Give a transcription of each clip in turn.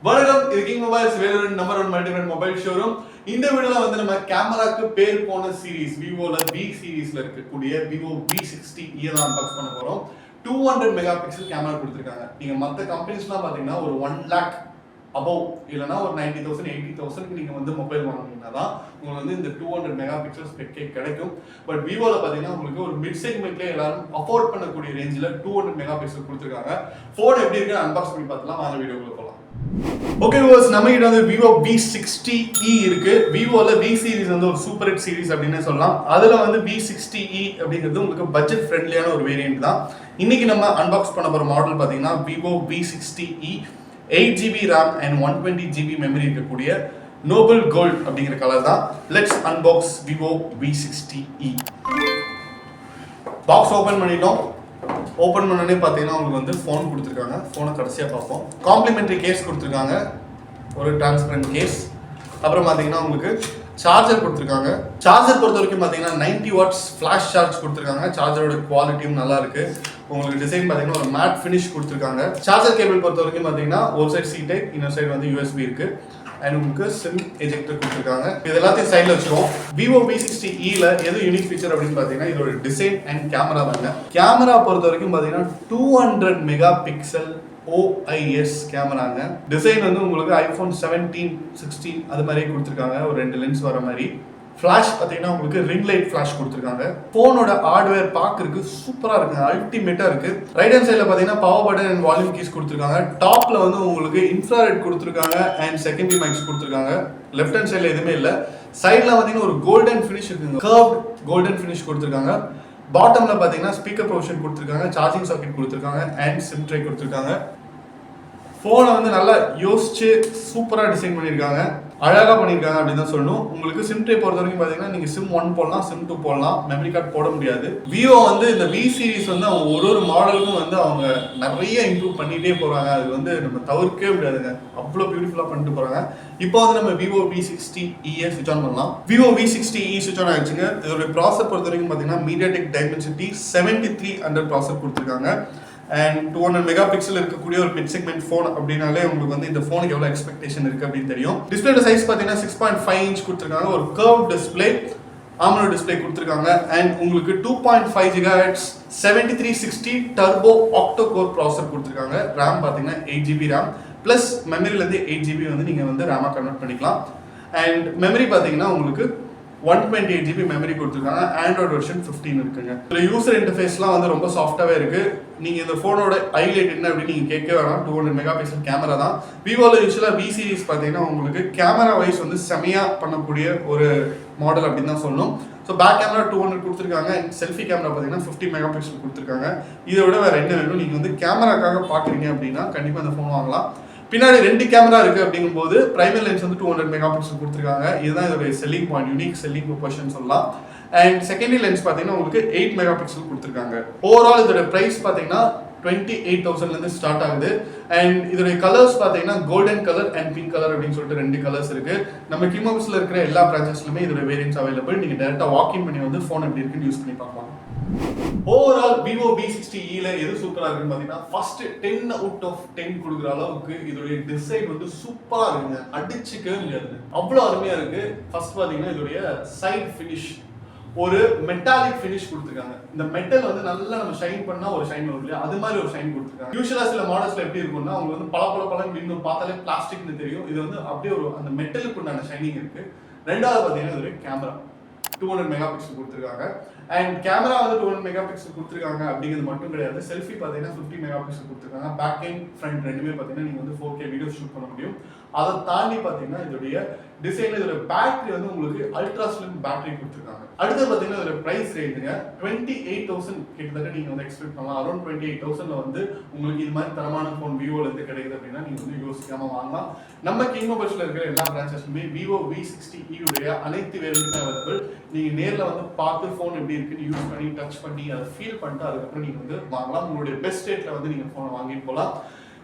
வணக்கம், இது king mobiles Vellore number 1 multi brand mobile showroom. இந்த வீடியோல வந்து நம்ம கேமராக்கு பேர் போன சீரிஸ் விவோல V சீரிஸ்ல இருக்கக்கூடிய Vivo V60e தான் அன்பாக்ஸ் பண்ண போறோம். 200 மெகா பிக்சல் கேமரா கொடுத்திருக்காங்க. நீங்க மத்த கம்பெனிஸ்லாம் பாத்தீங்கன்னா ஒரு 1 lakh above இல்லனா ஒரு 90,000 80,000 நீங்க வந்து மொபைல் வாங்குனீங்கன்னா தான் உங்களுக்கு வந்து இந்த 200 மெகா பிக்சல் ஸ்பெக்கே கிடைக்கும். பட் விவோல பாத்தீங்கன்னா உங்களுக்கு ஒரு மிட் செக்மெண்ட்ல எல்லாரும் அஃபோர்ட் பண்ணக்கூடிய ரேஞ்சில 200 மெகா பிக்சல் கொடுத்திருக்காங்க. போன் எப்படி இருக்கு அன்பாக்ஸ் பண்ணி பார்த்தலாம். வாங்க வீடியோக்குள்ள போலாம். ஓகே வியூவர்ஸ், நம்ம கிட்ட வந்து Vivo V60e இருக்கு. விவோல V சீரிஸ் வந்து ஒரு சூப்பர் ஹிட் சீரிஸ் அப்படினே சொல்லலாம். அதுல வந்து V60e அப்படிங்கிறது உங்களுக்கு பட்ஜெட் ஃப்ரெண்ட்லியான ஒரு வேரியன்ட் தான். இன்னைக்கு நம்ம அன்பாக்ஸ் பண்ண போற மாடல் பாத்தீங்கன்னா Vivo V60e 8GB RAM and 120GB memory இருக்கக்கூடிய நோபல் கோல்ட் அப்படிங்கிற கலர் தான். Let's unbox Vivo V60e. Box open பண்ணிட்டோம். ஓபன் பண்ணனே பார்த்தீங்கன்னா உங்களுக்கு வந்து ஃபோன் கொடுத்துருக்காங்க. ஃபோனை கடைசியாக பார்ப்போம். காம்ப்ளிமெண்ட்ரி கேஸ் கொடுத்துருக்காங்க, ஒரு டிரான்ஸ்பரண்ட் கேஸ். அப்புறம் பார்த்தீங்கன்னா உங்களுக்கு சார்ஜர் கொடுத்துருக்காங்க. சார்ஜர் பொறுத்த வரைக்கும் பார்த்தீங்கன்னா 90 வாட்ஸ் ஃப்ளாஷ் சார்ஜ் கொடுத்துருக்காங்க. சார்ஜரோட குவாலிட்டியும் நல்லா இருக்கு. உங்களுக்கு டிசைன் பார்த்தீங்கன்னா ஒரு மேட் ஃபினிஷ் கொடுத்துருக்காங்க. சார்ஜர் கேபிள் பொறுத்த வரைக்கும் பார்த்தீங்கன்னா ஒரு சைடு சி டைப், இன்னொரு சைடு வந்து USB இருக்கு. அண்ட் உங்களுக்கு சிம் எஜெக்டர் கொடுத்துருக்காங்க. இது எல்லாத்தையும் சைடில் வச்சுருவோம். Vivo V60e-ல எது யூனிக் ஃபீச்சர் அப்படின்னு பார்த்தீங்கன்னா இதோட டிசைன் அண்ட் கேமரா தாங்க. கேமரா பொறுத்த வரைக்கும் பார்த்தீங்கன்னா 200 மெகா பிக்சல் OIS கேமராங்க. டிசைன் வந்து உங்களுக்கு iPhone 17, 16 அது மாதிரியே கொடுத்துருக்காங்க. ஒரு 2 லென்ஸ் வர மாதிரி. ஃப்ளாஷ் பார்த்தீங்கன்னா உங்களுக்கு ரிங் லைட் ஃப்ளாஷ் கொடுத்துருக்காங்க. ஃபோனோட ஹார்ட்வேர் பார்க்கறதுக்கு சூப்பராக இருக்குங்க, அல்டிமேட்டாக இருக்கு. ரைட் ஹேண்ட் சைடில் பார்த்தீங்கன்னா power button and volume keys கொடுத்துருக்காங்க. டாப்ல வந்து உங்களுக்கு இன்ஃப்ராரெட் கொடுத்துருக்காங்க அண்ட் செகண்டரி மைக்ஸ் கொடுத்துருக்காங்க. லெஃப்ட் ஹேண்ட் சைடில் எதுவுமே இல்லை. சைடில் பார்த்தீங்கன்னா ஒரு கோல்டன் ஃபினிஷ் இருக்குங்க, கர்வ்ட் கோல்டன் ஃபினிஷ் கொடுத்துருக்காங்க. பாட்டம்ல பார்த்தீங்கன்னா ஸ்பீக்கர் ப்ரொவிஷன் கொடுத்துருக்காங்க, சார்ஜிங் சாக்கெட் கொடுத்துருக்காங்க அண்ட் சிம் ட்ரே கொடுத்துருக்காங்க. ஃபோனை வந்து நல்லா யோசிச்சு சூப்பராக டிசைன் பண்ணியிருக்காங்க, அழகாக பண்ணியிருக்காங்க அப்படின்னு தான் சொல்லணும். உங்களுக்கு சிம் ட்ரே பொறுத்த வரைக்கும் பார்த்தீங்கன்னா நீங்கள் சிம் 1 போடலாம், சிம் 2 போடலாம், மெமரி கார்டு போட முடியாது. விவோ வந்து இந்த V சீரிஸ் வந்து அவங்க ஒரு மாடலுக்கும் வந்து அவங்க நிறைய இம்ப்ரூவ் பண்ணிகிட்டே போகிறாங்க. அது வந்து நம்ம தவிர்க்கவே முடியாதுங்க, அவ்வளோ பியூட்டிஃபுல்லாக பண்ணிட்டு போகிறாங்க. இப்போ வந்து நம்ம Vivo V60e ஸ்விட்ச் ஆன் பண்ணலாம். Vivo V60e ஸ்விட்ச் ஆன் ஆயிடுச்சுங்க. இதோட ப்ராசர் பொறுத்த வரைக்கும் பார்த்தீங்கன்னா MediaTek Dimensity 7300 ப்ராசர் கொடுத்துருக்காங்க. அண்ட் 200 மெகா பிக்சல் இருக்கக்கூடிய ஒரு மிட் செக்மெண்ட் ஃபோன் அப்படின்னாலே உங்களுக்கு வந்து இந்த ஃபோனுக்கு எவ்வளோ எக்ஸ்பெக்டேஷன் இருக்கு அப்படின்னு தெரியும். டிஸ்பிளேட சைஸ் பார்த்தீங்கன்னா 6.5 இன்ச் கொடுத்துருக்காங்க. ஒரு கர்வ் டிஸ்பிளே, AMOLED டிஸ்பிளே கொடுத்துருக்காங்க. அண்ட் உங்களுக்கு 2.5 GHz 7360 டர்போ ஆக்டோ கோர் ப்ராசர் கொடுத்துருக்காங்க. ரேம் பார்த்தீங்கன்னா 8GB ரேம் ப்ளஸ் மெமரியிலேருந்து 8GB வந்து நீங்கள் வந்து ரேமாக கன்வெர்ட் பண்ணிக்கலாம். அண்ட் மெமரி பார்த்தீங்கன்னா உங்களுக்கு 128GB மெமரி கொடுத்துருக்காங்க. ஆண்ட்ராய்டு வெர்ஷன் 15 இருக்குங்க. இதில் யூசர் இன்டர்ஃபேஸ்லாம் வந்து ரொம்ப சாஃப்டாகவே இருக்கு. நீங்கள் இந்த ஃபோனோட ஹைலைட் என்ன அப்படின்னு நீங்கள் கேட்க வேணாம், 200 மெகா பிக்சல் கேமரா தான். விவோவில் யூஸ்வலாக V சீரிஸ் பார்த்தீங்கன்னா உங்களுக்கு கேமரா வைஸ் வந்து செமையாக பண்ணக்கூடிய ஒரு மாடல் அப்படின்னு தான் சொல்லணும். ஸோ பேக் கேமரா 200 கொடுத்துருக்காங்க. அண்ட் செல்ஃபி கேமரா பார்த்தீங்கன்னா 50 மெகா பிக்சல் கொடுத்துருக்காங்க. இதை விட வேறு என்ன வேணும், நீங்கள் வந்து கேமராக்காக பார்க்குறீங்க அப்படின்னா கண்டிப்பாக இந்த ஃபோன் வாங்கலாம். பின்னாடி 2 கேமரா இருக்கு அப்படிங்கும்போது பிரைமரி லென்ஸ் வந்து 200 மெகா பிக்சல் கொடுத்துருக்காங்க. இதுதான் இதோட selling point, unique selling proportion சொல்லலாம். அண்ட் செகண்டரி லென்ஸ் பார்த்தீங்கன்னா உங்களுக்கு 8 மெகா பிக்சல் கொடுத்துருக்காங்க. ஓவரால் இதோட பிரைஸ் பார்த்தீங்கன்னா 28,000 ஸ்டார்ட் ஆகுது. அண்ட் இதோட கலர்ஸ் பார்த்தீங்கன்னா golden colour and pink colour அப்படின்னு சொல்லிட்டு 2 கலர்ஸ் இருக்கு. நம்ம கிங் மொபைல்ஸ்ல இருக்கிற எல்லா பிரான்ச்சஸ்லுமே இதோட வேரியன்ட்ஸ் அவைலபிள். நீங்க டேரக்டா வாக்கிங் பண்ணி வந்து ஃபோன் எப்படி இருக்குன்னு யூஸ் பண்ணி பார்க்கலாம். ஓவரால் Vivo V60e-ல எது சூப்பரா இருக்குன்னு பாத்தீங்கன்னா ஃபர்ஸ்ட் 10 அவுட் ஆஃப் 10 கொடுக்குற அளவுக்கு இதோட டிசைன் வந்து சூப்பரா இருக்குங்க, அடிச்சுக்கவே முடியாது, அவ்வளவு அருமையா இருக்கு. ஃபர்ஸ்ட் பாத்தீங்கன்னா இதோட சைடு ஃபினிஷ் ஒரு மெட்டாலிக் ஃபினிஷ் கொடுத்துருக்காங்க. இந்த மெட்டல் வந்து நல்லா நம்ம ஷைன் பண்ணா ஒரு ஷைன் வரும் இல்லையா, அது மாதிரி ஒரு ஷைன் கொடுத்துருக்காங்க. யூசுவலா சில மாடல்ஸ்ல எப்படி இருக்கும்னா அவங்க வந்து பல இன்னும் பார்த்தாலே பிளாஸ்டிக்னு தெரியும். இது வந்து அப்படியே ஒரு அந்த மெட்டலுக்கு உண்டான ஷைனிங் இருக்கு. ரெண்டாவது பாத்தீங்கன்னா இதோட கேமரா 200 மெகா பிக்சல் கொடுத்துருக்காங்க. அண்ட் கேமரா வந்து 200 மெகா பிக்சல் கொடுத்துருக்காங்க அப்படிங்கிறது மட்டும் கிடையாது. செல்ஃபி பார்த்தீங்கன்னா 50 மெகா பிக்சல் கொடுத்துருக்காங்க. பேக் அண்ட் ஃப்ரண்ட் ரெண்டுமே பார்த்தீங்கன்னா நீங்கள் வந்து 4K வீடியோ ஷூட் பண்ண முடியும். அதை தாண்டி பார்த்தீங்கன்னா இதோடைய டிசைன், இதோட பேட்டரி வந்து உங்களுக்கு அல்ட்ரா ஸ்லிம் பேட்டரி கொடுத்துருக்காங்க. அடுத்து பார்த்தீங்கன்னா இதோட பிரைஸ் ரேஞ்சுங்க 28,000 கிட்டத்தட்ட நீங்கள் வந்து எக்ஸ்பெக்ட் பண்ணலாம். அரௌண்ட் 28,000 வந்து உங்களுக்கு இது மாதிரி தரமான ஃபோன் விவோல இருந்து கிடைக்குது அப்படின்னா நீங்கள் வந்து யோசிக்காம வாங்கலாம். நம்ம கிங் மொபைல்ஸ்ல இருக்கிற எல்லா பிரான்ச்சஸ்லுமே Vivo V60e உடைய அனைத்து வேரியன்ட்டும் அவைலபிள். நீங்கள் நேரில் வந்து பார்த்து ஃபோன் எப்படி இருக்குன்னு யூஸ் பண்ணி டச் பண்ணி அதை ஃபீல் பண்ணிட்டு அதுக்கப்புறம் நீங்கள் வந்து வாங்கலாம். உங்களுடைய பெஸ்ட் ரேட்ல வந்து நீங்கள் ஃபோனை வாங்கிட்டு போகலாம்.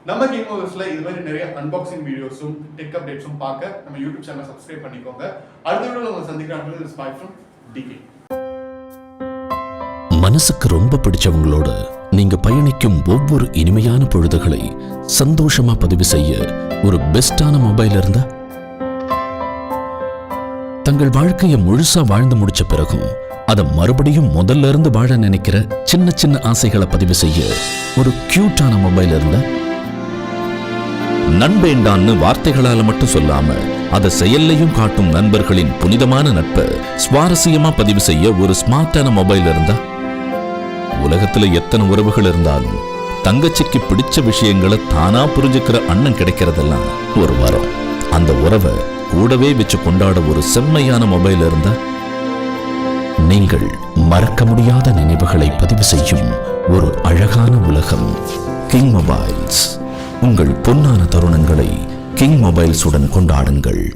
நம்ம கிங் மொபைல்ஸ்ல இது மாதிரி நிறைய அன்பாக்சிங் வீடியோஸும் டெக் அப்டேட்ஸும் பார்க்க நம்ம யூடியூப் சேனலை சப்ஸ்கிரைப் பண்ணிக்கோங்க. அடுத்த வீடியோவில் உங்களை சந்திக்கிறேன். By from DK. மனசுக்கு ரொம்ப பிடிச்சவங்களோட நீங்க பயணிக்கும் ஒவ்வொரு இனிமையான பொழுதுகளை சந்தோஷமா பதிவு செய்ய ஒரு பெஸ்டான மொபைல் இருந்தா, தங்கள் வாழ்க்கையை முழுசா வாழ்ந்து முடிச்ச பிறகும் அதை மறுபடியும் முதல்ல இருந்து வாழ நினைக்கிற சின்ன சின்ன ஆசைகளை பதிவு செய்ய ஒரு கியூட்டான மொபைல் இருந்தா, நண்பேண்டான்னு வார்த்தைகளால மட்டும் சொல்லாம அதை செயல்லையும் காட்டும் நண்பர்களின் புனிதமான நட்பை சுவாரஸ்யமா பதிவு செய்ய ஒரு ஸ்மார்ட்டான மொபைல் இருந்தா, உலகத்துல எத்தனை உறவுகள் இருந்தாலும் தங்கச்சிக்கு பிடிச்ச விஷயங்களை தானா புரிஞ்சுக்கிற அண்ணன் கிடைக்கிறதெல்லாம் ஒரு வரம். அந்த உறவை கூடவே வச்சு கொண்டாட ஒரு செம்மையான மொபைல் இருந்தா, நீங்கள் மறக்க முடியாத நினைவுகளை பதிவு செய்யும் ஒரு அழகான உலகம் கிங் மொபைல்ஸ். உங்கள் பொன்னான தருணங்களை கிங் மொபைல்ஸ் உடன் கொண்டாடுங்கள்.